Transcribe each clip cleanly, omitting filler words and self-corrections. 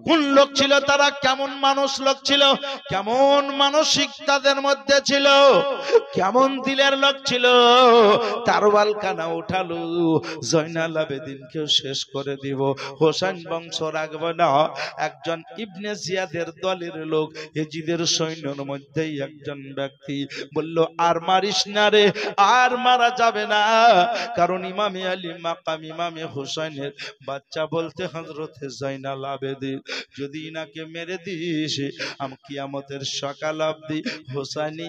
কোন লোক ছিল তারা, কেমন মানুষ লোক ছিল, কেমন মানসিক তাদের মধ্যে ছিল, কেমন দিলের লোক ছিল। তারওয়াল কানা উঠালো, জয়নাল আবেদিনকেও শেষ করে দিব, হোসেন বংশ রাখবো না। একজন ইবনে জিয়াদের দলের লোক, এজিদের সৈন্যের মধ্যেই একজন ব্যক্তি বলল, আর মারিস না রে, আর মারা যাবে না, কারণ ইমামে আলী মাকাম ইমামে হুসাইনের বাচ্চা বলতে হযরতে জয়নাল আবেদিন, যদি ইনাকে মেরে দিস আমি কিয়ামতের সকাল অবধি হোসাইনি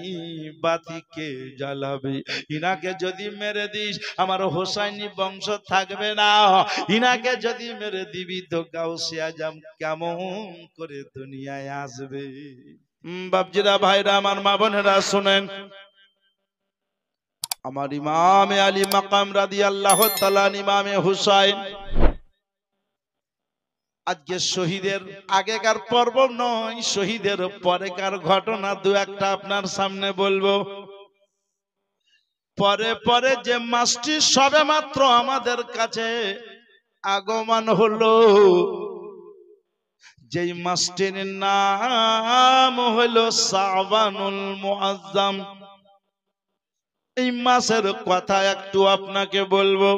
বাতিকে জ্বালাবি, ইনাকে যদি মেরে দিস আমার হোসাইনি বংশ থাকবে না, ইনাকে যদি মেরে দিবি তো গাউসে আজম কেমন করে দুনিয়ায় আসবে। বাপজিরা, ভাইরা আমার, মা বোনেরা শুনেন, আমার ইমামে আলী মাকাম রাদিয়াল্লাহু তাআলা ইমামে হুসাইন আজকে শহীদের আগেকার পর্ব নয়, শহীদের পরেকার ঘটনা দু একটা আপনার সামনে বলবো। পরে পরে যে মাসটি সবে মাত্র আমাদের কাছে আগমন হলো, যেই মাসটির নাম হলো শাবানুল মুআজ্জাম, এই মাসের কথা একটু আপনাকে বলবো।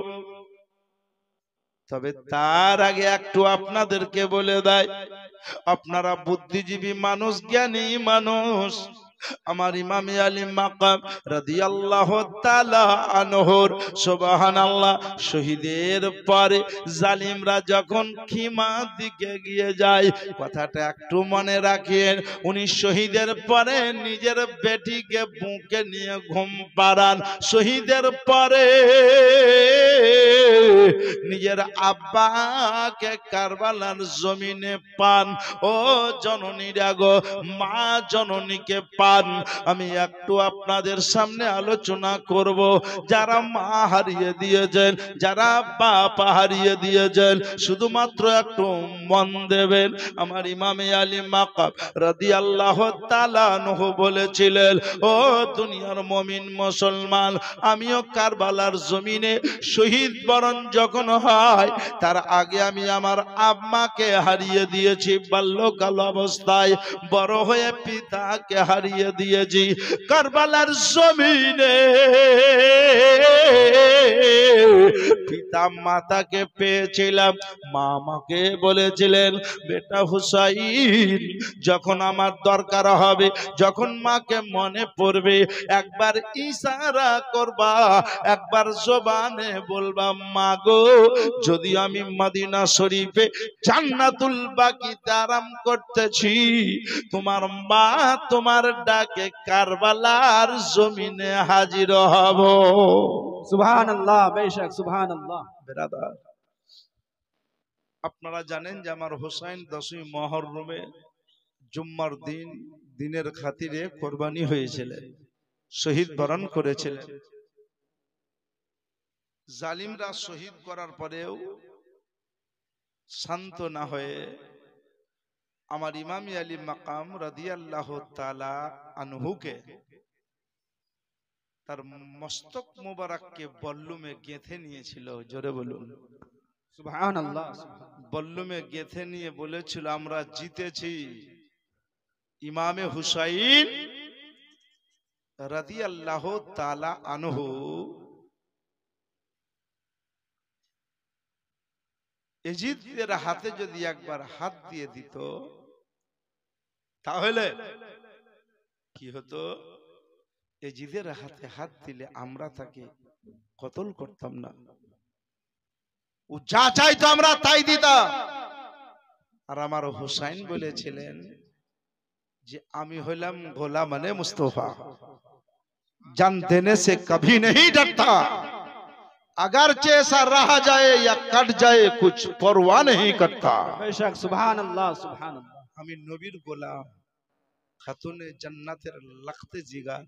তবে তার আগে একটু আপনাদেরকে বলে দেয়, আপনারা বুদ্ধিজীবী মানুষ, জ্ঞানী মানুষ, আমার ইমামে আলী মাকাম রাদিয়াল্লাহু তাআলা আনহুর সুবহানাল্লাহ শহীদের পরে জালিমরা যখন খিমার দিকে গিয়ে যায়, কথাটা একটু মনে রাখেন, উনি শহীদের পরে নিজের বেটিকে বুকে নিয়ে ঘুম পাড়ান, শহীদের পরে নিজের আব্বাকে কারবালার জমিনে পান। ও জননীরা গো, মা জননীকে পান। আমি একটু আপনাদের সামনে আলোচনা করব, যারা মা হারিয়ে দিয়েছেন, যারা বাপ হারিয়ে দিয়েছেন, শুধুমাত্র একটু মন দেবেন। আমার ইমামে আলী মাকাম রাদিয়াল্লাহু তাআলা আনহু বলেছিলেন, ও দুনিয়ার মুমিন মুসলমান, আমিও কারবালার জমিনে শহীদ বরণ যখন হয় তার আগে আমি আমার আম্মাকে হারিয়ে দিয়েছি বাল্যকাল অবস্থায়, বড় হয়ে পিতাকে হারিয়ে দিয়েছি কারবালার জমিনে। পিতা মাতাকে পেয়েছিলাম, মা আমাকে বলেছিলেন, বেটা হুসাইন, যখন আমার দরকার হবে, যখন মাকে মনে পড়বে, একবার ইশারা করবা, একবার জবানে বলবা, মা গো, যদি আমি মদিনা শরীফে জান্নাতুল বাকিতে আরাম করতেছি, তোমার মা তোমার ডাকে কারবালার জমিনে হাজির হব। সুবহানাল্লাহ, বেশক সুবহানাল্লাহ। বেরাদার, আপনারা জানেন যে আমার হোসাইন 10ই মুহররমে জুম্মার দিন দিনের খাতিরে কোরবানি হয়েছিলেন, শহীদ বরণ করেছিলেন। জালিমরা শহীদ করার পরেও শান্ত না হয়ে আমার ইমাম আলী মাকাম রাদিয়াল্লাহু তাআলা আনহুকে তার মস্তক মোবারককে বল্লুমে গেঁথে নিয়েছিল। জোরে বলুন সুবহানাল্লাহ। বল্লুমে গেঁথে নিয়ে বলেছিল, আমরা জিতেছি। ইমামে হুসাইন রাদিয়াল্লাহু তাআলা আনহু এজিদের হাতে যদি একবার হাত দিয়ে দিত, তাহলে কি হতো? এজিদের হাতে হাত দিলে আমরা তাকে কতল করতাম না, ও যা চাইতো আমরা তাই দিতাম। আর আমার হুসাইন বলেছিলেন যে আমি হইলাম গোলাম মানে মুস্তফা, जान देने से कभी नहीं डरता, अगर ऐसा रहा जाए या कट जाए कुछ परवाह नहीं करता। बेशक सुबहानअल्लाह सुबहानअल्लाह। আমি নবীর গোলাম, খাতুনে জান্নাতের লাখতে জিগার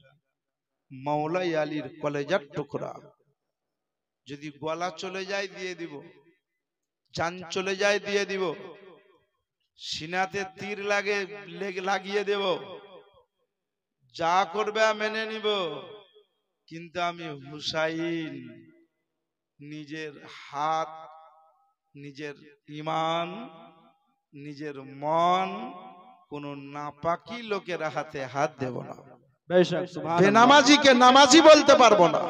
মাওলাই আলীর কলেজার টুকরা, যদি গলা চলে যায় দিয়ে দিব, জান চলে যায় দিয়ে দিব, সিনাতে তীর লাগিয়ে দেব, যা করবে মেনে নিব। কিন্তু আমি হুসাইন নিজের হাত, নিজের ঈমান, নিজের মন কোন নাপাকি লোকের হাতে হাত দেব না। बेशक सुभान अल्लाह বেনামাজিকে নামাজি বলতে পারবো না,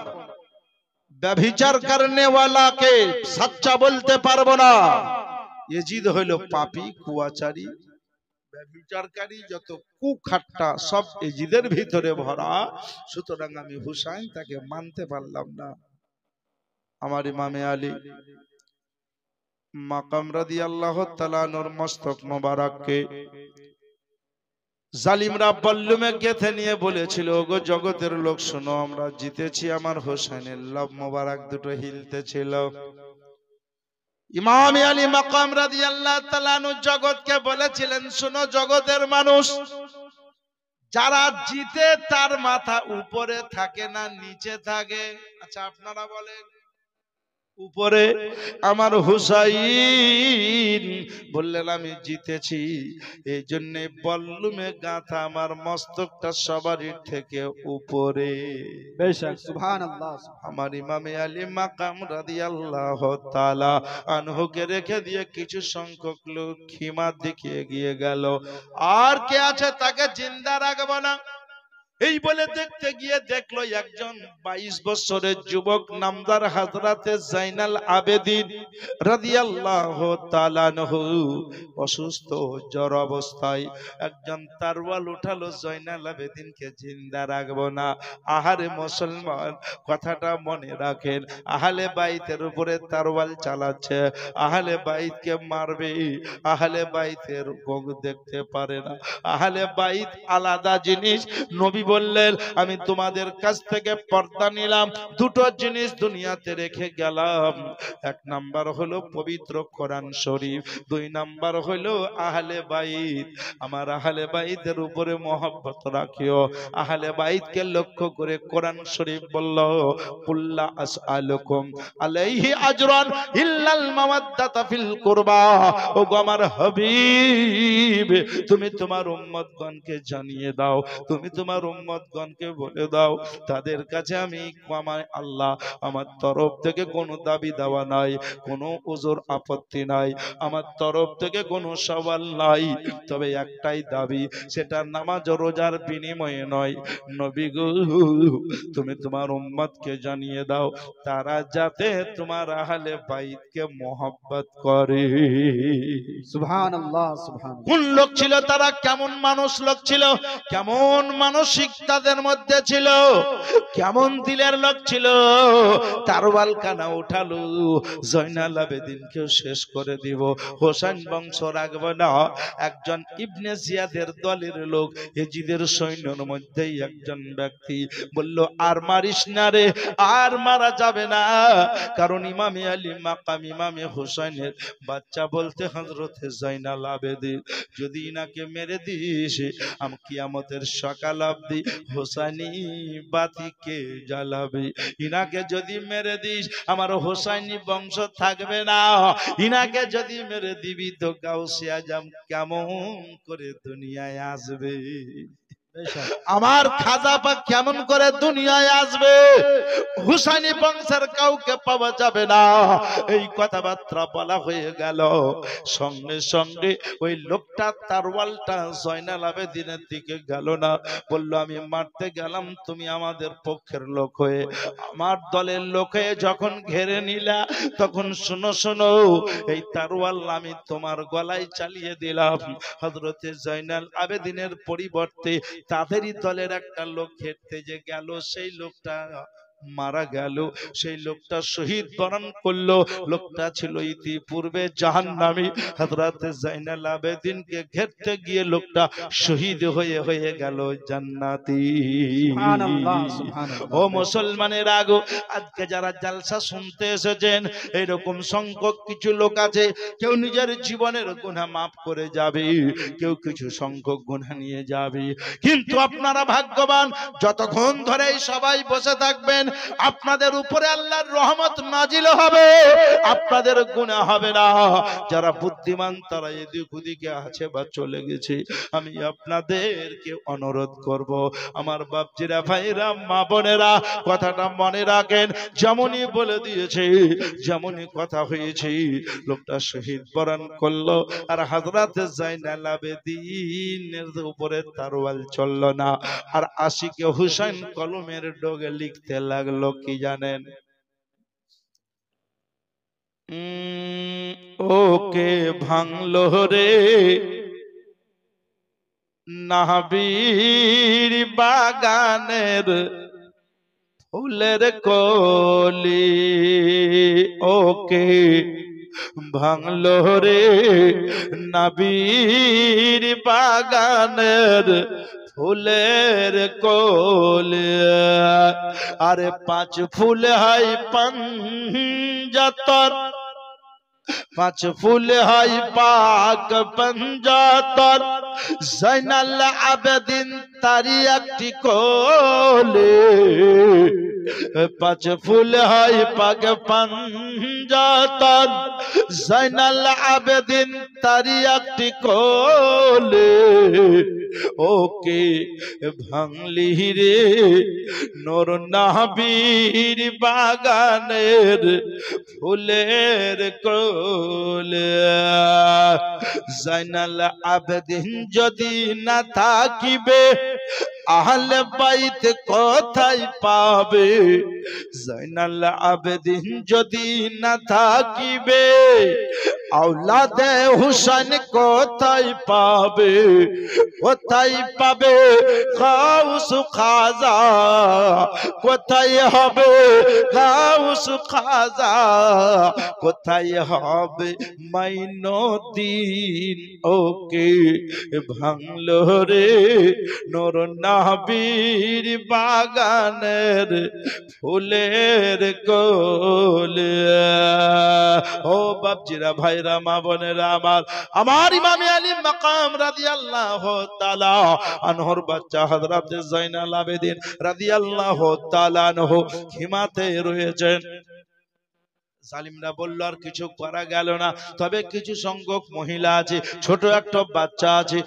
ব্যভিচার করনে ওয়ালাকে সচ্চা বলতে পারবো না। ইয়েজিদ হইল পাপী, কুয়াচারী, ব্যভিচারকারী, যত কুখাট্টা সব ইয়েজিদের ভিতরে ভরা। সুতরাং আমি হুসাইন তাকে মানতে পারলাম না। আমার ইমামে আলী মাকাম রাদিয়াল্লাহু তাআলা নূর মস্তক মোবারককে জালিমরা বল্লুমে গেঁথে নিয়ে বলেছিল, ওগো জগতের লোক শোনো, আমরা জিতেছি। আমার হোসেনের লব মোবারক দুটো হিলতেছিল। ইমাম আলী মাকাম রাদিয়াল্লাহু তাআলা আনহু জগৎকে বলেছিলেন, শোনো জগতের মানুষ, যারা জিতে তার মাথা উপরে থাকে না নিচে থাকে। আচ্ছা আপনারা বলেন উপরে। আমার হুসাইন বললেন আমি জিতেছি, এই জন্য বল্লুমে গাঁথা আমার মস্তকটা সবারই থেকে উপরে। बेशक सुभान अल्लाह আমার ইমামে আলী মাকাম রাদিয়াল্লাহু তাআলা আনহুকে রেখে দিয়ে কিছু সংখ্যক লোক খিমা দেখিয়ে গিয়ে গেল, আর কে আছে তাকে জিন্দা রাখবো না। এই বলে দেখতে গিয়ে দেখলো একজন 22 বছরের যুবক নামদার হযরতে জাইনাল আবেদিন রাদিয়াল্লাহু তাআলা আনহু অসুস্থ জ্বর অবস্থায় একজন তারওয়াল উঠালো, জাইনাল আবেদিনকে জিন্দা রাখবো না। আহারে মুসলমান, কথাটা মনে রাখেন, আহলে বাইতের উপরে তারওয়াল চালাচ্ছে, আহলে বাইতকে মারবে, আহলে বাইতের মুখ দেখতে পারে না। আহলে বাইত আলাদা জিনিস। নবী বললেন আমি তোমাদের কাছ থেকে পর্দা নিলাম, দুটো জিনিস দুনিয়াতে রেখে গেলাম। এক নাম্বার হলো পবিত্র কোরআন শরীফ, দুই নাম্বার হলো আহলে বাইত। আমার আহলে বাইতের উপরে মহব্বত রাখিও। আহলে বাইতকে লক্ষ্য করে কোরআন শরীফ বলল, কুল্লা আসআলুকুম আলাইহি আজরান ইল্লাল মাওয়াদ্দাতা ফিল কুরবা। ও গো আমার হাবিব, তুমি তোমার উম্মতগণকে জানিয়ে দাও, তুমি তোমার উম্মতগণকে বলে দাও, তাদের কাছে আমি আমার আল্লাহ আমার তরফ থেকে কোনো দাবি দেওয়া নাই, কোনো ওজর আপত্তি নাই, আমার তরফ থেকে কোনো সওয়াল নাই, তবে একটাই দাবি, সেটা নামাজ ও রোজার বিনিময়ে নয়। নবী গো, তুমি তোমার উম্মতকে জানিয়ে দাও, তারা যাতে তোমার আহলে বাইতকে মহব্বত করে। सुभान अल्लाह सुभान কোন লোক ছিল তারা, কেমন মানুষ লোক ছিল, কেমন মানসিক তাদের মধ্যে ছিল, কেমন দিলের লোক ছিল। তারওয়াল কানা উঠালো, জয়নাল আবেদিনকেও শেষ করে দিব, হোসেন বংশ রাখবো না। একজন ইবনে জিয়াদের দলের লোক, ইয়েজিদের সৈন্যের মধ্যেই একজন ব্যক্তি বলল, আর মারিস না রে, আর মারা যাবে না, কারণ ইমামে আলী মাকাম ইমামে হোসেনের বাচ্চা বলতে হযরতে জয়নাল আবেদিন, যদি ইনাকে মেরে দিস আমি কিয়ামতের সকাল অবধি হোসাইনি বাতিকে জ্বালাবি। ইনাকে যদি মেরে দিস আমার হোসাইনি বংশ থাকবে না, ইনাকে যদি মেরে দিবি তো গাউসে আজম কেমন করে দুনিয়ায় আসবে, আমার খাজা পাক কেমন করে দুনিয়ায় আসবে, হুসাইনি বংশের কাউকে পাওয়া যাবে না। এই কথাবার্তা বলা হয়ে গেল, সঙ্গে সঙ্গে ওই লোকটা তারওয়ালটা জয়নাল আবেদিনের দিকে গেল না, বলল আমি মারতে গেলাম, তুমি আমাদের পক্ষের লোক হয়ে আমার দলের লোক হয়ে যখন ঘেরে নিলা, তখন শোনো শোনো, এই তারওয়াল আমি তোমার গলায় চালিয়ে দিলাম। হযরতে জয়নাল আবেদিনের পরিবর্তে তাদেরই দলের একটা লোক ঘেরতে যে গেল, সেই লোকটা মারা গেল, সেই লোকটা শহীদ বরণ করলো। লোকটা ছিল ইতিপূর্বে জাহান্নামী, হযরতে জয়নাল আবেদিনকে ঘেরতে গিয়ে লোকটা শহীদ হয়ে হয়ে গেল জান্নাতি। সুবহানাল্লাহ সুবহানাল্লাহ। ও মুসলমানের আগো, আজকে যারা জালসা শুনতে এসেছেন, এরকম সংখ্যক কিছু লোক আছে, কেউ নিজের জীবনের গুনাহ মাফ করে যাবে, কেউ কিছু সংখ্যক গুনাহ নিয়ে যাবে, কিন্তু আপনারা ভাগ্যবান, যতক্ষণ ধরে সবাই বসে থাকবেন আপনাদের উপরে আল্লাহর রহমত নাজিল হবে, আপনাদের গুনাহ হবে না। যারা বুদ্ধিমান তারা এদিক ওদিকে আছে বা চলে গেছে। আমি আপনাদেরকে অনুরোধ করব, আমার বাপজিরা, ভাইরা, মা বোনেরা, কথাটা মনে রাখেন। যেমনই বলে দিয়েছে, যেমনই কথা হয়েছে, লোকটা শহীদ বরণ করলো, আর হযরত জাইনাল আবেদীনের উপরে তরোয়াল চললো না, আর আশিকে হুসাইন কলমের ডগে লিখতে লাগলো কি জানেন? ওকে ভাঙলো রে নাবির বাগানের ফুলের কলি, ওকে ভাঙলো রে নাবির বাগানের ফুলের কলি। আরে পাঁচ ফুল হয় পাঞ্জাতর, পাঁচ ফুল হয় পাক পাঞ্জাতর, জাইনাল আবেদিন তারি একটি কোলে। পাঁচ ফুল হয় পাক পাঞ্জাতর, জাইনাল আবেদিন তারি একটি কোলে। ওকে ভাঙলি রে নূর নবীর বাগানের ফুলের কোলে। জাইনাল আবেদিন যদি না থাকিবে আহলে বাইত কোথায় পাবে? জাইনাল আবেদিন যদি না থাকিবে আওলাদে হুসাইন কোথায় পাবে? কোথায় পাবে গাউস খাজা? কোথায় হবে গাউস খাজা? কোথায় হবে মাইনুদ্দিন? ওকে ভাঙলো রে নূর নবীর বাগানের ফুলের কোলে। ও বাপজিরা, ভাইরা, মা বোনেরা আমার, আমার ইমামে আলী মাকাম রাদিয়াল্লাহু তাআলা আনহুর বাচ্চা হযরত জাইনাল আবেদিন রাদিয়াল্লাহু তাআলা আনহু খিমাতে রয়েছেন। জালিমরা বলল আর কিছু করা গেল না, তবে কিছু সংখ্যক মহিলা আছে, ছোট একটা বাচ্চা আছে,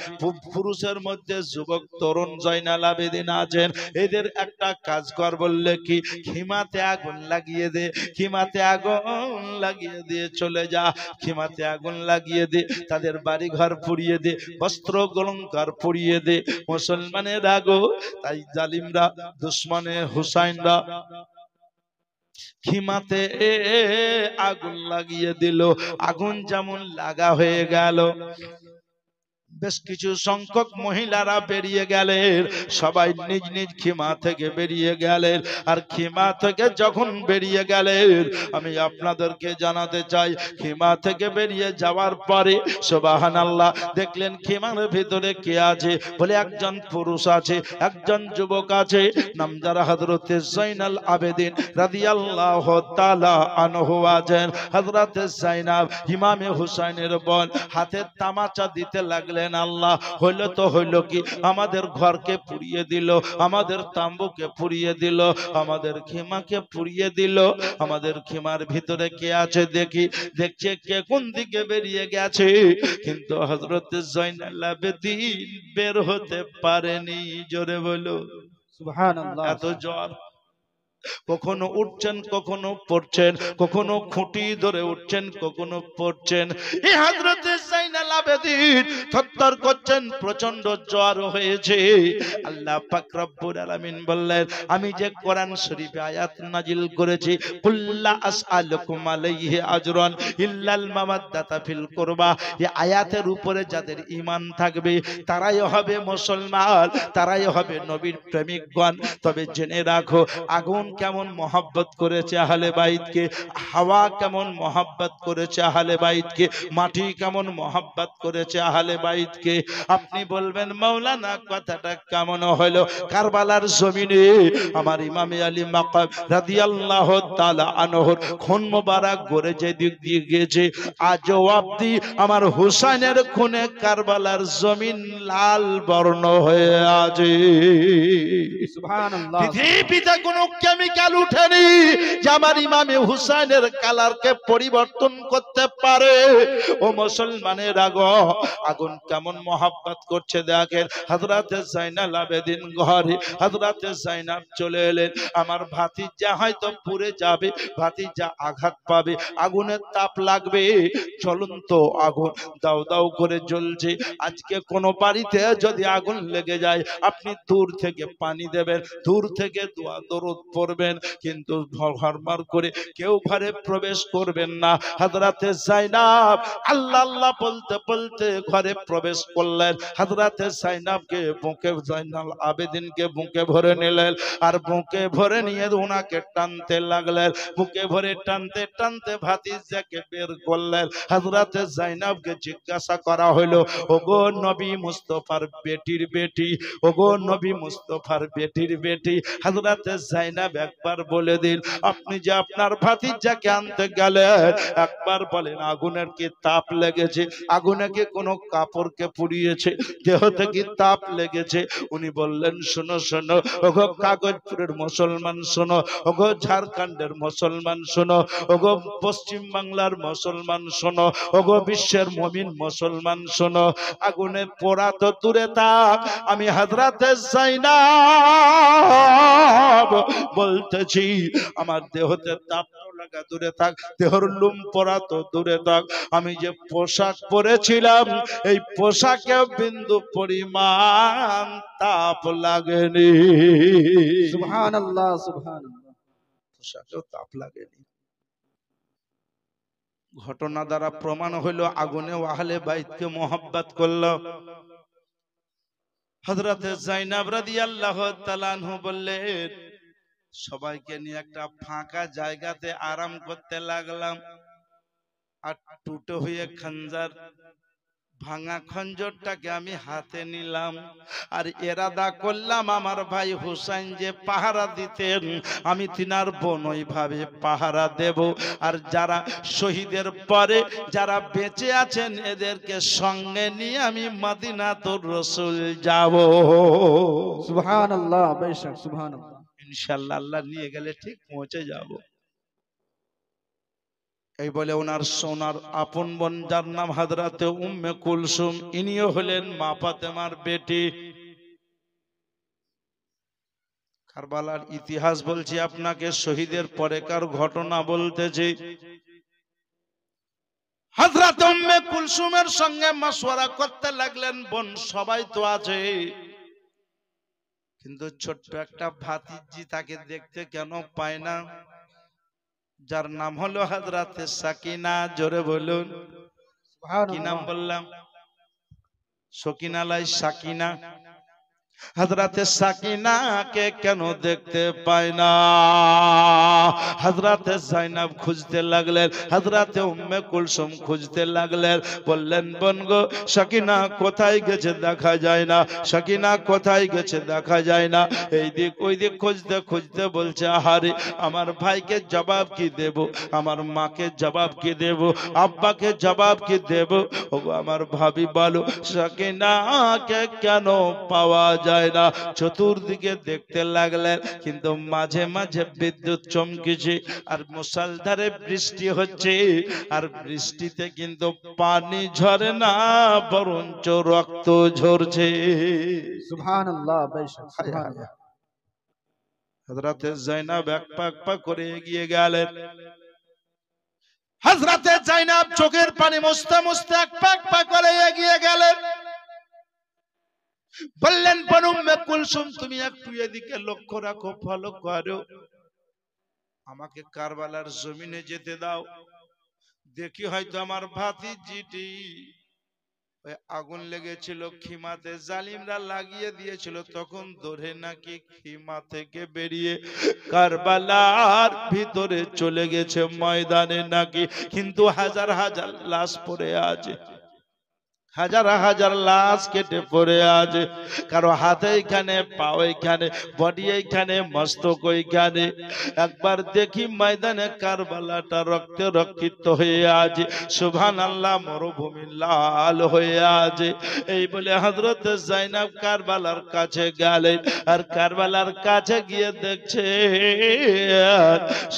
পুরুষের মধ্যে যুবক তরুণ জাইনাল আবেদিন আছেন। এদের একটা কাজ কর বললে কি, খিমাতে আগুন লাগিয়ে দে, খিমাতে আগুন লাগিয়ে দিয়ে চলে যা, খিমাতে আগুন লাগিয়ে দে, তাদের বাড়ি ঘর পুড়িয়ে দে, বস্ত্র অলংকার পুড়িয়ে দে। মুসলমানের আগো তাই জালিমরা, দুশমনে হুসাইনরা খিমাতে আগুন লাগিয়ে দিল। আগুন যেমন লাগা হয়ে গেল, বেশ কিছু সংখ্যক মহিলারা বেরিয়ে গেলেন, সবাই নিজ নিজ খিমা থেকে বেরিয়ে গেলেন। আর খিমা থেকে যখন বেরিয়ে গেলেন, আমি আপনাদেরকে জানাতে চাই, খিমা থেকে বেরিয়ে যাওয়ার পরে সুবহানাল্লাহ দেখলেন খিমার ভিতরে কে আছে? বলে একজন পুরুষ আছে, একজন যুবক আছে, নামদারা হযরত জাইনাল আবেদিন রাদিয়াল্লাহু তাআলা আনহু আছেন। হযরত জাইনাব ইমামে হুসাইনের বোন হাতে তামাচা দিতে লাগলেন। আল্লাহ হইল তো হইল কি, আমাদের ঘরকে পুড়িয়ে দিল, আমাদের তাম্বুকে পুড়িয়ে দিল, আমাদের খিমাকে পুড়িয়ে দিল। আমাদের খিমার ভিতরে কে আছে দেখি। দেখছে কে কোন দিকে বেরিয়ে গেছে, কিন্তু হযরত জাইনাল আবেদিন বের হতে পারেনি। জোরে বলো সুবহানাল্লাহ। এত জ্বর, কখনো উঠছেন, কখনো পড়ছেন, কখনো খুঁটি ধরে উঠছেন, কখনো পড়ছেন। এই হযরত জাইনাল আবেদিন থরথর করছেন, প্রচন্ড জ্বর হয়েছে। আল্লাহ পাক রব্বুল আলামিন বললেন, আমি যে কোরআন শরীফে আয়াত নাজিল করেছি, কুল্লা আসআলুকুম আলাইহি আজরান ইল্লাল মাওয়াদ্দাতা ফিল কুরবা, এই আয়াতের উপরে যাদের ঈমান থাকবে তারাই হবে মুসলমান, তারাই হবে নবীর প্রেমিকগণ। তবে জেনে রাখো, আগুন কেমন মোহাব্বত করেছে আহলে বাইতকে, হাওয়া কেমন মোহাব্বত করেছে আহলে বাইতকে, মাটি কেমন মোহাব্বত মহব্বত করেছে আহলে বাইতকে। আপনি বলবেন মাওলানা কথাটা কেমন হলো? কারবালার জমিনে আমার ইমামে আলী মাকাম রাদিয়াল্লাহু তাআলা আনহুর খুন মোবারক গড়ে যে দিক দিয়ে গিয়েছে, আজও অবধি আমার হুসাইনের খুনে কারবালার জমিন লাল বর্ণ হয়ে আছে। সুবহানাল্লাহ। পৃথিবীতে কোনো কেমিক্যাল উঠেনি যে আমার ইমামে হুসাইনের কালারকে পরিবর্তন করতে পারে। ও মুসলমানের আগুন কেমন মহব্বত করছে দেখেন। হযরতে জাইনাল আবেদিন ঘরে হযরতে জাইনাব চলে এলেন। আমার ভাতিজা হয়তো পুড়ে যাবে, ভাতিজা আঘাত পাবে, আগুনের তাপ লাগবে, জ্বলন্ত আগুন দাও দাও করে জ্বলছে। আজকে কোন বাড়িতে যদি আগুন লেগে যায়, আপনি দূর থেকে পানি দেবেন, দূর থেকে দোয়া দরুদ পড়বেন, কিন্তু ঘরবার করে কেউ ঘরে প্রবেশ করবেন না। হযরতে জাইনাব আল্লাহ আল্লাহ বলতে বলতে ঘরে প্রবেশ করলেন। হযরতে জাইনাবকে বুকে, জাইনাল আবেদিনকে বুকে ভরে নিলেন, আর বুকে ভরে নিয়ে ওনাকে টানতে লাগলেন। বুকে ভরে টানতে টানতে ভাতিজাকে বের করলেন। হযরতে জাইনাবকে জিজ্ঞাসা করা হলো, ওগো নবী মুস্তাফার বেটির বেটি, ওগো নবী মুস্তাফার বেটির বেটি। হযরতে জাইনাব একবার বলে দিন, আপনি যে আপনার ভাতিজাকে আনতে গেলেন, একবার বলেন আগুনের কি তাপ লেগেছে? আগুনে কি কোনো কাপড়কে পুড়িয়েছে? দেহতে কি তাপ লেগেছে? উনি বললেন, শোনো শোনো ওগো কাগজপুরের মুসলমান শোনো, ওগো ঝাড়খণ্ডের মুসলমান শোনো, ওগো পশ্চিম বাংলার মুসলমান শোনো, ওগো বিশ্বের মুমিন মুসলমান শোনো, আগুনে পোড়া তো দূরে থাক, আমি হযরতে জাইনাব বলতেছি, আমার দেহতে তাপ লাগা দূরে থাক, দেহর লুম পরা তো দূরে থাক, আমি যে পোশাক পরেছিলাম এই পোশাকে বিন্দু পরিমাণ তাপ লাগেনি। সুবহানাল্লাহ, সুবহানাল্লাহ। পোশাকেও তাপ লাগেনি। ঘটনা দ্বারা প্রমাণ হইল আগুনে আহলে বাইতকে মোহাব্বত করলো। হযরতে জাইনাব রাদিয়াল্লাহু তাআলা আনহু বললেন, সবাইকে নিয়ে একটা ফাঁকা জায়গাতে আরাম করতে লাগলাম, আর টুটো হয়ে খঞ্জার ভাঙা খঞ্জরটাকে আমি হাতে নিলাম, আর এরাদা করলাম আমার ভাই হুসাইন যে পাহারা দিতেন, আমি তিনার বোন ওইভাবে পাহারা দেব, আর যারা শহীদের পরে যারা বেঁচে আছেন এদেরকে সঙ্গে নিয়ে আমি মদিনাতুর রাসূল যাব। সুবহানাল্লাহ, বেশক সুবহানাল্লাহ। ইনশাআল্লাহ আল্লাহ নিয়ে গেলে ঠিক পৌঁছে যাব। এই বলে ওনার সোনার আপন বোন যার নাম হযরতে উম্মে কুলসুম, ইনিও হলেন মা ফাতেমার বেটি। কারবালার ইতিহাস বলছি আপনাকে, শহীদের পরেকার ঘটনা বলতেছি। হযরত উম্মে কুলসুমের সঙ্গে মাশওয়ারা করতে লাগলেন, বোন সবাই তো আছে, কিন্তু ছোট্ট একটা ভাতিজি তাকে দেখতে কেন পায় না, যার নাম হলো হযরতে সাকিনা। জোরে বলুন কি নাম বললাম? সকিনা লাই সাকিনা। হযরতে সাকিনাকে কেন দেখতে পায় না? হযরতে জাইনাব খুঁজতে লাগলেন, হযরতে উম্মে কুলসুম খুঁজতে লাগলেন, বললেন বোন গো সাকিনা কোথায় গেছে দেখা যায় না, সাকিনা কোথায় গেছে দেখা যায় না। এই দিক ওই দিক খুঁজতে খুঁজতে বলছে, আহারে আমার ভাইকে জবাব কি দেব, আমার মাকে জবাব কি দেব, আব্বাকে জবাব কি দেব, ওগো আমার ভাবি বলো সাকিনাকে কেন পাওয়া যায় না? চতুর্দিকে দেখতে লাগলেন, কিন্তু মাঝে মাঝে বিদ্যুৎ চমকেছে, আর মুষলধারে বৃষ্টি হচ্ছে, আর বৃষ্টিতে কিন্তু পানি ঝরে না, বরঞ্চ রক্ত ঝরছে। সুবহানাল্লাহ, বেশক সুবহানাল্লাহ। হযরতে জাইনাব এক পা এক পা করে এগিয়ে গেলেন। হযরতে জাইনাব চোখের পানি মুছতে মুছতে এক পা করে এগিয়ে গেলেন। বললেন বোন উম্মে কুলসুম তুমি একটু এদিকে লক্ষ্য রাখো, ফলো করো, আমাকে কারবালার জমিনে যেতে দাও, দেখি হয়তো আমার ভাতিজিটি ওই আগুন লেগেছিল খিমাতে, জালিমরা লাগিয়ে দিয়েছিল, তখন ধরে নাকি খিমা থেকে বেরিয়ে কারবালার ভিতরে চলে গেছে ময়দানে নাকি, কিন্তু হাজার হাজার লাশ পড়ে আছে। হাজার হাজার লাশ কেটে পড়ে আছে, কারো হাতে এইখানে, পা এইখানে, বডি এইখানে, মস্তক ওইখানে। একবার দেখি ময়দানে কারবালাটা রক্তে রক্ষিত হয়ে আছে, সুবহানাল্লাহ, মরুভূমি লাল হয়ে আছে। এই বলে হযরত যায়েনব কারবালার কাছে গেলেন, আর কারবালার কাছে গিয়ে দেখছে,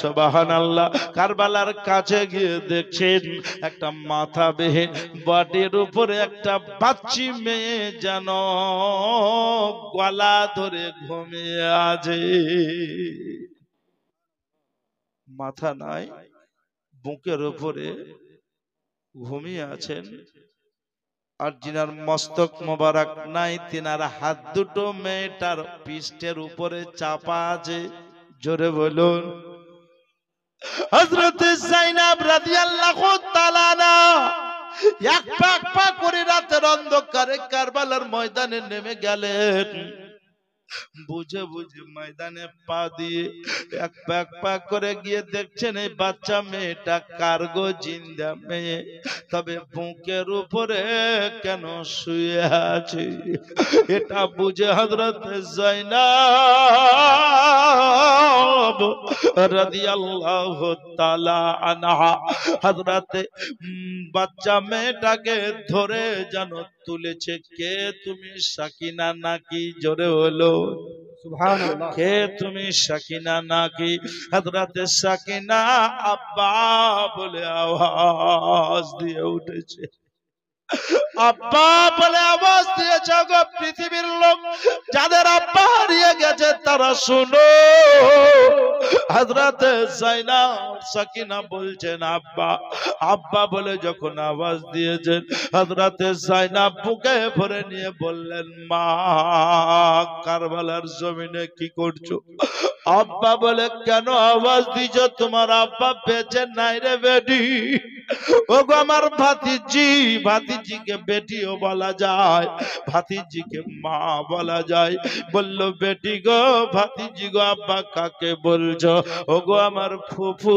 সুবহানাল্লাহ, কারবালার কাছে গিয়ে দেখছেন একটা মাথা বেহে বডির উপরে একটা বাচ্চি মেয়ে যেন গলা ধরে ঘুমিয়ে আছে। মাথা নাই, বুকের উপরে ঘুমিয়ে আছেন, আর যিনার মস্তক মোবারক নাই, তিনার হাত দুটো মেয়েটার পৃষ্ঠের উপরে চাপা আছে। জোরে বলুন। হযরত যায়েনব রাদিয়াল্লাহু তাআলা আনহা এক পা এক পা করে রাতের অন্ধকারে কারবালার ময়দানে নেমে গেলেন। বুঝে বুঝে ময়দানে পা দিয়ে এক পা করে গিয়ে দেখছেন এই বাচ্চা মেয়েটা কার্গো জিন্দা মেয়ে, তবে বুকের উপরে কেন শুয়ে আছে। এটা বুঝে হযরত যায়েনব রাদিয়াল্লাহু তাআলা আনহা হযরতে বাচ্চা মেয়েটাকে ধরে যেন তুলেছে। কে তুমি, সাকিনা নাকি? জোরে হলো সুবহানাল্লাহ। কে তুমি, সাকিনা নাকি? হযরতে সাকিনা আব্বা বলে আওয়াজ দিয়ে উঠেছে। আব্বা বলে আওয়াজ দিয়েছে। গো পৃথিবীর লোক, যাদের আব্বা হারিয়ে গেছে তারা শুনো। হযরতে যায়েনব সাকিনা বলছেন আব্বা, আব্বা বলে যখন আওয়াজ দিয়েছেন, হযরতে যায়েনব বুকে ভরে নিয়ে বললেন, মা, কারবালার জমিনে কি করছো? আব্বা বলে, কেন আওয়াজ দিছ? তোমার আব্বা বেঁচে নাই রে বেটি। ওগো আমার ভাতিজি, ভাতিজিকে বেটিও বলা যায়, ভাতিজিকে মা বলা যায়। বলল, বেটি গো, ভাতিজি গো, আব্বা কাকে বলছো? ওগো আমার ফুফু,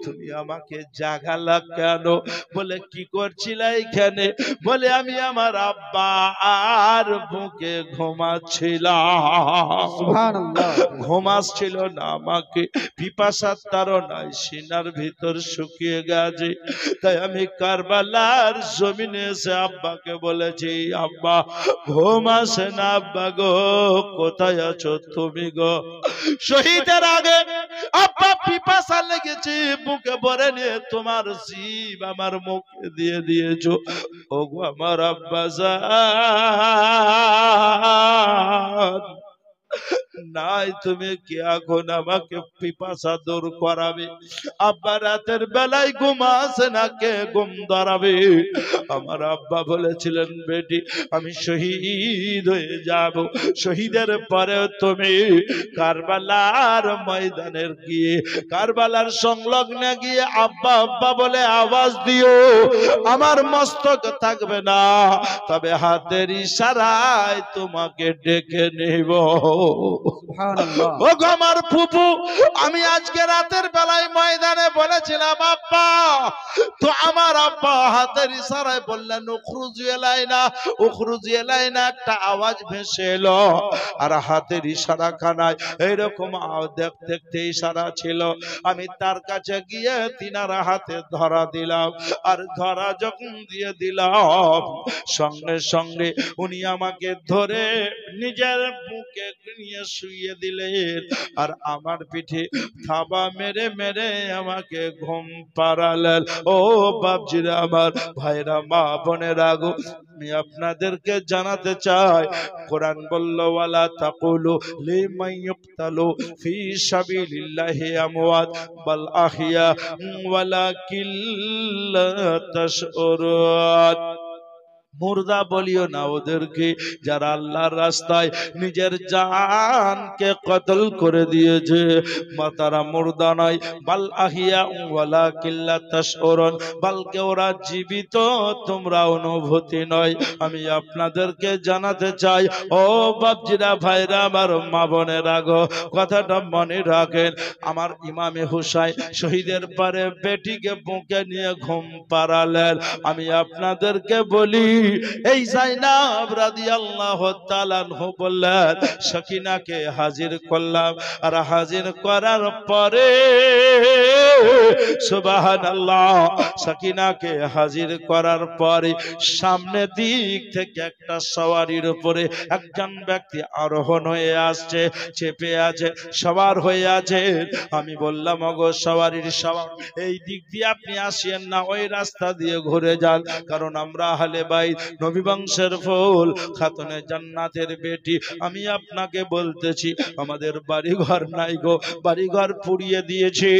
তুমি আমাকে জাগালা কেন? বলে, কি করছিলা এখানে? বলে, আমি আমার আব্বা আর বুকে ঘুমাচ্ছিলাম। সুবহানাল্লাহ। ঘুমাচ্ছিল না আমাকে, পিপাসার তাড়নায় সিনার ভিতর শুকিয়ে গেছে। তাই আমি কারবালার জমিনে এসে আব্বাকে বলেছি, আব্বা ঘুম আসে না, আব্বা গো কোথায় আছো তুমি গো? শহীদের আগে আব্বা পিপাসা লেগেছে, বুকে ভরে নিয়ে তোমার জিভ আমার মুখে দিয়ে দিয়েছো। ওগো আমার আব্বা জান, নাই তুমি কি এখন আমাকে পিপাসা দূর করাবে? আব্বা রাতের বেলায় ঘুম আসে না, কে ঘুম ধরাবে? আমার আব্বা বলেছিলেন, বেটি আমি শহীদ হয়ে যাব, শহীদের পরে তুমি কারবালার ময়দানের গিয়ে, কারবালার সংলগ্নে গিয়ে আব্বা আব্বা বলে আওয়াজ দিও। আমার মস্তক থাকবে না, তবে হাতের ইশারায় তোমাকে ডেকে নেব। সুবহানাল্লাহ। ও গো আমার ফুফু, আমি আজকে রাতের বেলায় ময়দানে বলেছিলাম আব্বা, তো আমার আব্বা হাতের ইশারায় বললেন উখরুজ ইলাইনা, উখরুজ ইলাইনা, একটা আওয়াজ ভেসে এলো। আর হাতের ইশারা খানায় এইরকম দেখতে দেখতে ইশারা ছিল। আমি তার কাছে গিয়ে তিনার হাতে ধরা দিলাম, আর ধরা যখন দিয়ে দিলাম, সঙ্গে সঙ্গে উনি আমাকে ধরে নিজের বুকে নিয়ে শুইয়ে দিলেন, আর আমার পিঠে থাবা মেরে মেরে আমাকে ঘুম পাড়ালেন। ও বাপজিরা, আমার ভাইরা, মা বোনেরা গো, আমি আপনাদেরকে জানাতে চাই, কোরআন বলল, ওয়ালা তাকুলু লিমান ইউকতালু ফি সাবিলিল্লাহি আমওয়াত বাল আহইয়া ওয়ালাকিন লা তাশউরুন। মুর্দা বলিও না ওদেরকে, যারা আল্লাহর রাস্তায় নিজের জানকে কতল করে দিয়েছে, তারা মুর্দা নয়, বাল আহিয়া ওয়ালাকিন লা তাশউরুন, বলকে ওরা জীবিত, তোমরা অনুভূতি নয়। আমি আপনাদেরকে জানাতে চাই, ও বাপজিরা, ভাইরা, আমার মা বোনেরা গো, কথাটা মনে রাখেন। আমার ইমামে হুসাইন শহীদের পরে বেটিকে বুকে নিয়ে ঘুম পাড়ালেন। আমি আপনাদেরকে বলি, এই যায়নাব রাদিয়াল্লাহু তাআলা আনহু বললেন সাকিনাকে হাজির করলাম আর হাজির করার পরে সুবহানাল্লাহ সাকিনাকে হাজির করার পরে সামনে দিক থেকে একটা সওয়ারির উপরে একজন ব্যক্তি আরোহণ হয়ে আসছে, চেপে আছে, সওয়ার হয়ে আছে। আমি বললাম ওগো সওয়ারির সওয়ার এই দিক দিয়ে আপনি আসেন না, ওই রাস্তা দিয়ে ঘুরে যান, কারণ আমরা আহলে বাইত নবী বংশের ফুল খাতুনে জান্নাতের বেটি। আমি আপনাকে বলতেছি আমাদের বাড়ি ঘর নাই গো, বাড়ি ঘর পুড়িয়ে দিয়েছি,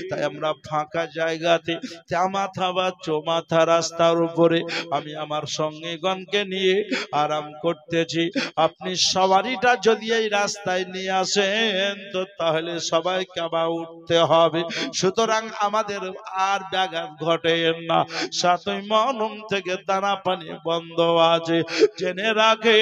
তাই আমরা ফাঁকা জায়গাতে চামাথা বা চৌমাথা রাস্তার উপরে আমি আমার সঙ্গীগণকে নিয়ে আরাম করতেছি। আপনি সওয়ারিটা যদি এই রাস্তায় নিয়ে আসেন তো তাহলে সবাইকে আবার উঠতে হবে, সুতরাং আমাদের আর ব্যাঘাত ঘটে না। সাতই মহরম থেকে দানা পানি বন্ধ আছে, জেনে রাখে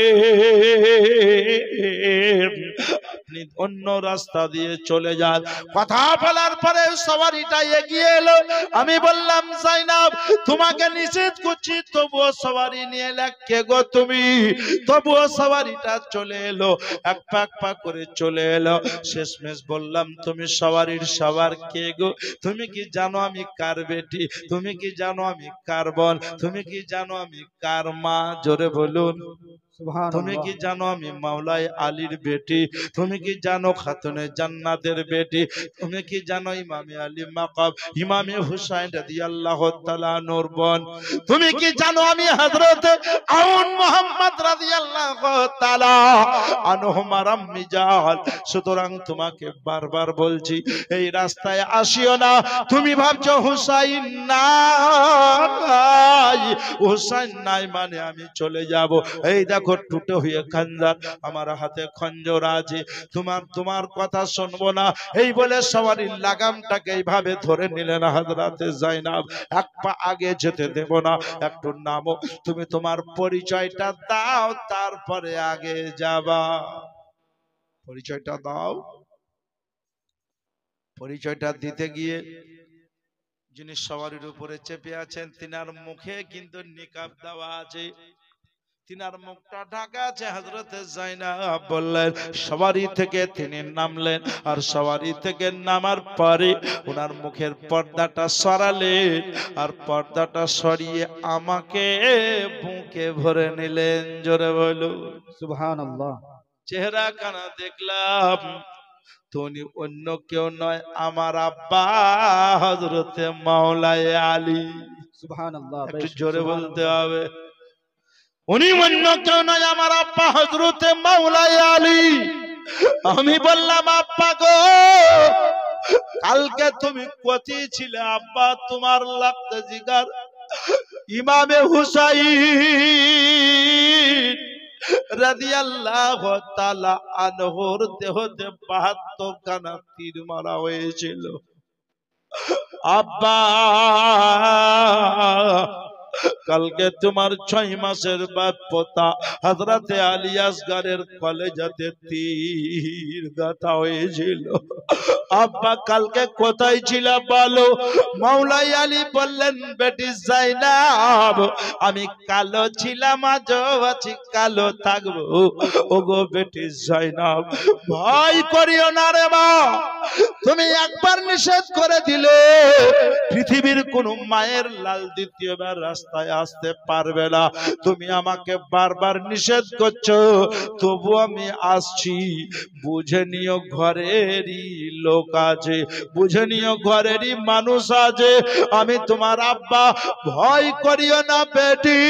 আপনি অন্য রাস্তা দিয়ে চলে যান। কথা বলার পরে সওয়ারিটা এগিয়ে এলো। আমি বললাম যায়নাব তোমাকে নিষেধ করছি, তবুও সওয়ারি নিয়ে কে গো তুমি? তবুও সওয়ারিটা চলে এলো, এক পাক করে চলে এলো। শেষমেশ বললাম তুমি সওয়ারির সওয়ার কে গো? তুমি কি জানো আমি কার বেটি? তুমি কি জানো আমি কার বোন? তুমি কি জানো আমি কার মা? জোরে বলুন। তুমি কি জানো আমি মাওলাই আলীর বেটি? তুমি কি জানো খাতুনে জান্নাতের বেটি? তুমি কি জানো ইমামে আলী মাকাম ইমামে হুসাইন রাদিয়াল্লাহু তাআলা আনহুর বোন? তুমি কি জানো আমি হযরত আউন মুহাম্মদ রাদিয়াল্লাহু তাআলা আনহু মারাম মিজাল? সুতরাং তোমাকে বারবার বলছি এই রাস্তায় আসিও না। তুমি ভাবছো হুসাইন নাই, হুসাইন নাই মানে আমি চলে যাব। এই দেখো টুটে হয়ে খঞ্জর, আমার হাতে খঞ্জর আছে, তোমার কথা শুনবো না। এই বলে সওয়ারির লাগামটাকে এইভাবে ধরে নিলেন হযরতে যায়নাব। এক পা আগে যেতে দেব না, একটু নামো, তুমি তোমার পরিচয়টা দাও, তারপরে আগে যাবা। পরিচয়টা দাও। পরিচয়টা দিতে গিয়ে যিনি সওয়ারির উপরে চেপে আছেন তিনার মুখে কিন্তু নিকাব দেওয়া আছে, তিনার মুখটা ঢাকা আছে। হযরতে যায়নাব বললেন, সওয়ারি থেকে তিনি নামলেন, আর সওয়ারি থেকে নামার পরে ওনার মুখের পর্দাটা সরালেন, আর পর্দাটা সরিয়ে আমাকে বুকে ভরে নিলেন। জোরে বলুন সুবহানাল্লাহ। চেহারা কানা দেখলাম তুমি অন্য কেউ নয়, আমার আব্বা হযরতে মাওলাই আলী। সুবহানাল্লাহ। একটু জোরে বলতে হবে। উনি অন্য কেউ নয়, আমার আব্বা হযরতে মাওলাই আলী। আমি বললাম আব্বা গো কালকে তুমি কোথায় ছিলে? আব্বা তোমার লাগতে জিগার ইমামে হুসাইন রাদিয়াল্লাহু তাআলা আনহুর দেহতে ৭২ খানা তীর মারা হয়েছিল। আব্বা কালকে তোমার ৬ মাসের বাপ্পতা হযরতে আলী আসগরের কলেজাতে তীর গাঁথা হয়েছিল। আব্বা কালকে কোথায় ছিল বলো? মাওলাই আলী বললেন, বেটি যায়নাব আমি কালো ছিলাম, আজও আছি, কালো থাকবো। ওগো বেটি যায়নাব ভয় করিও না রে মা, তুমি একবার নিষেধ করে দিলে পৃথিবীর কোন মায়ের লাল দ্বিতীয়বার রাস্তায় আসতে পারবে না। তুমি আমাকে বারবার নিষেধ করছো, তবু আমি আসছি। বুঝে নিও ঘরেরই লোক আছে, বুঝে নিও ঘরেরই মানুষ আছে। আমি তোমার আব্বা, ভয় করিও না বেটি,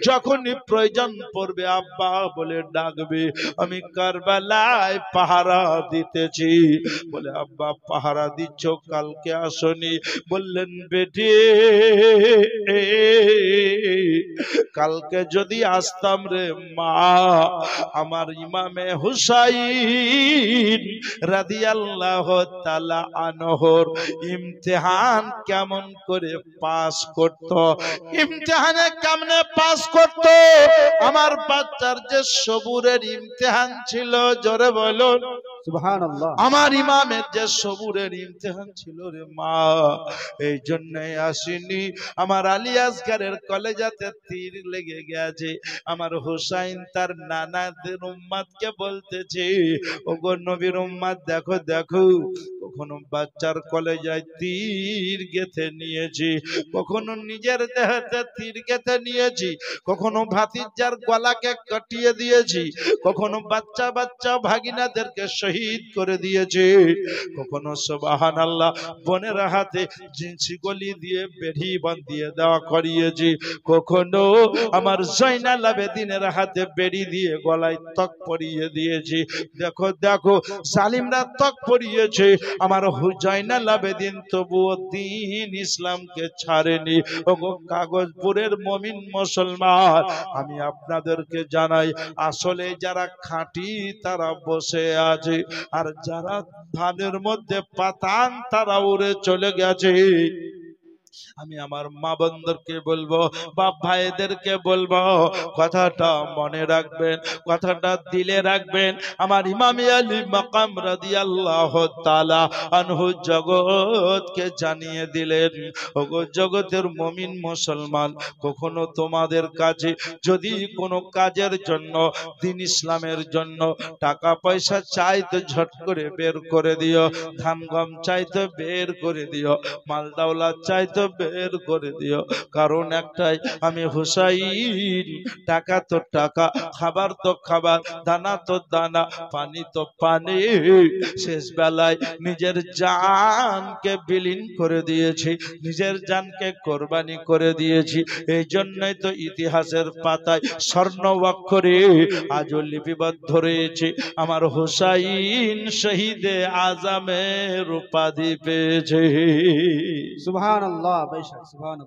যখনই প্রয়োজন পড়বে আব্বা বলে ডাকবে। আমি কারবালায় পাহারা দিতেছি। বলে আব্বা পাহারা দিচ্ছ, কালকে আসনি? বললেন বেটি কালকে যদি আসতাম রে মা, আমার ইমামে হুসাইন রাদিয়াল্লাহু তাআলা আনহুর ইমতিহান কেমন করে পাস করত, ইমতিহানে কেমনে পাস করত। আমার বাচ্চার যে সবুরের ইমতিহান ছিল, জোরে বলুন সুবহানাল্লাহ। আমার ইমামের যে সবুরের ইমতিহান ছিল রে মা, এই জন্যই আসেনি। আমার আলী আসগারের কলেজাতে তীর লেগে গেছে। আমার হুসাইন তার নানাদের উম্মাদকে বলতেছে, ওগো নবীর উম্মাদ, দেখো দেখো, কখনো বাচ্চার কলেজায় তীর গেঁথে নিয়েছি, কখনো নিজের দেহতে তীর গেঁথে নিয়েছি, কখনো ভাতিজার গলাকে কাটিয়ে দিয়েছি, কখনো বাচ্চা বাচ্চা ভাগিনাদেরকে শহীদ করে দিয়েছে, কখনো সুবহানাল্লাহ বোনের হাতে জিনসি গলি দিয়ে বেড়ি বাঁধিয়ে দেওয়া করিয়েছি, কখনো আমার জয়নাল আবেদিনের হাতে বেড়ি দিয়ে গলায় তক পরিয়ে দিয়েছি। দেখো দেখো, জালিমরা তক পরিয়েছে, আমার জয়নাল আবেদিন তবুও দ্বীন ইসলামকে ছাড়েনি। ওগো কাগজপুরের মুমিন মুসলমান, আমি আপনাদেরকে জানাই, আসলে যারা খাঁটি তারা বসে আছে, আর যারা ধানের মধ্যে পাতান তারা উড়ে চলে গেছে। আমি আমার মা বোনদেরকে বলবো, বাপ ভাইদেরকে বলবো, কথাটা মনে রাখবেন, কথাটা দিলে রাখবেন। আমার ইমাম আলী মাকাম রাদিয়াল্লাহু তাআলা আনহু জগৎকে জানিয়ে দিলেন, ওগো জগতের মুমিন মুসলমান, কখনো তোমাদের কাছে যদি কোনো কাজের জন্য, দ্বীন ইসলামের জন্য টাকা পয়সা চাই তো ঝট করে বের করে দিও, ধান গম চাই তো বের করে দিও, মাল দাওলাত চাই তো বের করে দিও। কারণ একটাই, আমি হুসাইন, টাকা তো টাকা, খাবার তো খাবার, দানা তো দানা, পানি তো পানি, শেষ বেলায় নিজের জানকে বিলীন করে দিয়েছি, নিজের জানকে কোরবানি করে দিয়েছি। এই জন্যই তো ইতিহাসের পাতায় স্বর্ণ অক্ষরে আজও লিপিবদ্ধ রয়েছে, আমার হুসাইন শহীদে আজমের উপাধি পেয়েছে। সুবহানাল্লাহ ভাই সাহেব, সুবহানাল্লাহ।